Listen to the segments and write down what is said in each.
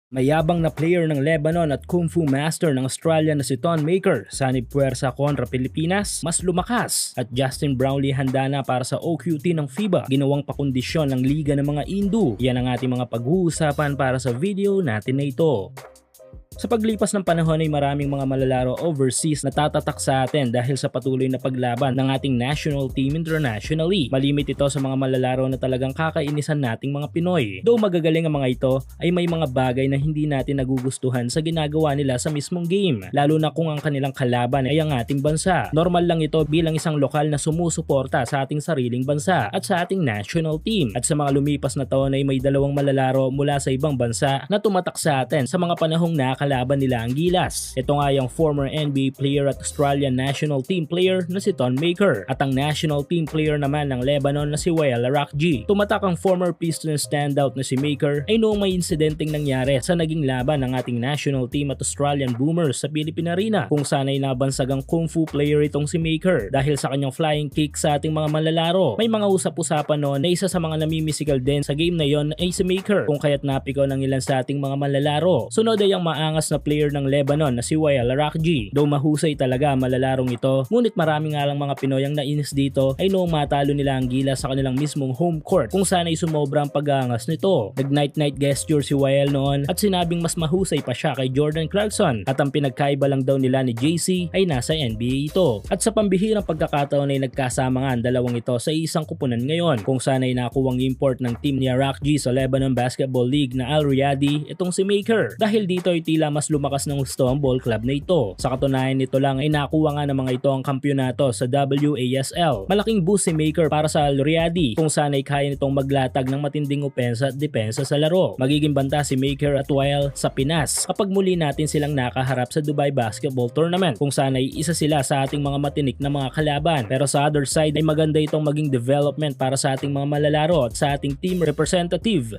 Mayabang na player ng Lebanon at Kung Fu master ng Australia na si Ton Maker sanib puwersa kontra Pilipinas, mas lumakas at Justin Brownlee handa na para sa OQT ng FIBA, ginawang pakondisyon ng Liga ng mga Indu. Yan ang ating mga pag-uusapan para sa video natin na ito. Sa paglipas ng panahon ay maraming mga malalaro overseas na tatatak sa atin dahil sa patuloy na paglaban ng ating national team internationally. Malimit ito sa mga malalaro na talagang kakainisan nating mga Pinoy. Though magagaling ang mga ito, ay may mga bagay na hindi natin nagugustuhan sa ginagawa nila sa mismong game, lalo na kung ang kanilang kalaban ay ang ating bansa. Normal lang ito bilang isang lokal na sumusuporta sa ating sariling bansa at sa ating national team. At sa mga lumipas na taon ay may dalawang malalaro mula sa ibang bansa na tumatak sa atin sa mga panahong nakalaban nila ang gilas. Ito nga yung former NBA player at Australian national team player na si Ton Maker at ang national team player naman ng Lebanon na si Wael Arakji. Tumatak ang former Pistons standout na si Maker ay noong may insidenteng nangyari sa naging laban ng ating national team at Australian Boomers sa Philippine Arena, kung saan ay nabansagang Kung Fu player itong si Maker dahil sa kanyang flying kick sa ating mga malalaro. May mga usap-usapan noon na isa sa mga namimisikal din sa game na yon ay si Maker, kung kaya't napikaw ng ilan sa ating mga malalaro. Sunod ay ang maangas na player ng Lebanon na si Wael Arakji. Though mahusay talaga malalarong ito, ngunit marami nga lang mga Pinoy ang nainis dito ay noong matalo nila ang gilas sa kanilang mismong home court, kung saan ay sumobra ang pag-aangas nito. Nag night-night gesture si Wael noon at sinabing mas mahusay pa siya kay Jordan Clarkson at ang pinagkaiba lang daw nila ni JC ay nasa NBA ito. At sa pambihirang pagkakataon ay nagkasama nga ang dalawang ito sa isang kupunan ngayon, kung saan ay nakuwang import ng team ni Arakji sa Lebanon Basketball League na Al Riyadi itong si Maker. Dahil dito ay tila mas lumakas ng gusto ang ball club na ito. Sa katunayan nito lang ay nakuha nga ng mga ito ang kampyonato sa WASL. Malaking boost si Maker para sa Al Riyadi, kung saan ay kaya nitong maglatag ng matinding opensa at depensa sa laro. Magiging banta si Maker at Wael sa Pinas kapag muli natin silang nakaharap sa Dubai Basketball Tournament, kung saan ay isa sila sa ating mga matinik na mga kalaban. Pero sa other side ay maganda itong maging development para sa ating mga malalaro at sa ating team representative.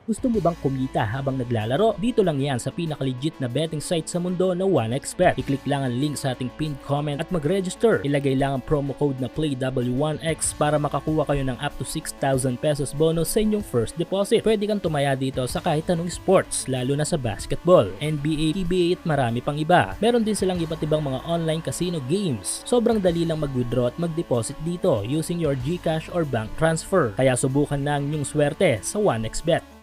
Gusto mo bang kumita habang naglalaro? Dito lang yan sa pinaka-legit na betting site sa mundo na 1xBet. I-click lang ang link sa ating pinned comment at mag-register. Ilagay lang ang promo code na PLAYW1X para makakuha kayo ng up to 6,000 pesos bonus sa inyong first deposit. Pwede kang tumaya dito sa kahit anong sports, lalo na sa basketball, NBA, PBA at marami pang iba. Meron din silang iba't ibang mga online casino games. Sobrang dali lang mag-withdraw at mag-deposit dito using your GCash or bank transfer. Kaya subukan na ang inyong swerte sa 1xBet.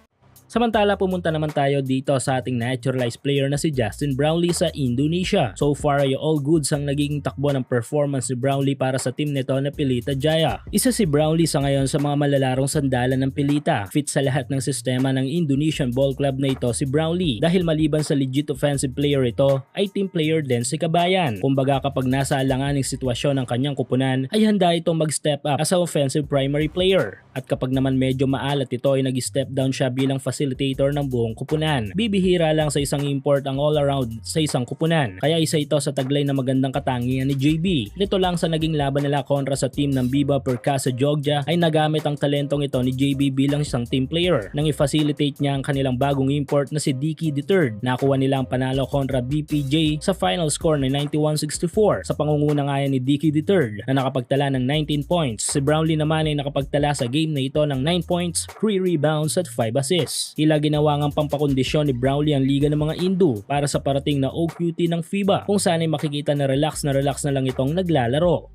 Samantala, pumunta naman tayo dito sa ating naturalized player na si Justin Brownlee sa Indonesia. So far ay all goods ang naging takbo ng performance ni Brownlee para sa team nito na Pelita Jaya. Isa si Brownlee sa ngayon sa mga malalarong sandalan ng Pelita. Fit sa lahat ng sistema ng Indonesian ball club na ito si Brownlee, dahil maliban sa legit offensive player ito, ay team player din si Kabayan. Kumbaga kapag nasa alanganing sitwasyon ng kanyang kupunan, ay handa itong mag-step up as a offensive primary player. At kapag naman medyo maalat ito ay nag-step down siya bilang facilitator ng buong kupunan. Bibihira lang sa isang import ang all-around sa isang kupunan. Kaya isa ito sa taglay na magandang katangian ni JB. Nito lang sa naging laban nila kontra sa team ng Biba Perkasa Jogja ay nagamit ang talentong ito ni JB bilang isang team player nang i-facilitate niya ang kanilang bagong import na si Dicky III. Nakuha nila ang panalo kontra BPJ sa final score na 91-64 sa pangunguna nga ni Dicky III na nakapagtala ng 19 points. Si Brownlee naman ay nakapagtala sa game na ito ng 9 points, 3 rebounds at 5 assists. Tila ginawa ngang pampakondisyon ni Brownlee ang Liga ng mga Indu para sa parating na OQT ng FIBA, kung saan ay makikita na relax na lang itong naglalaro.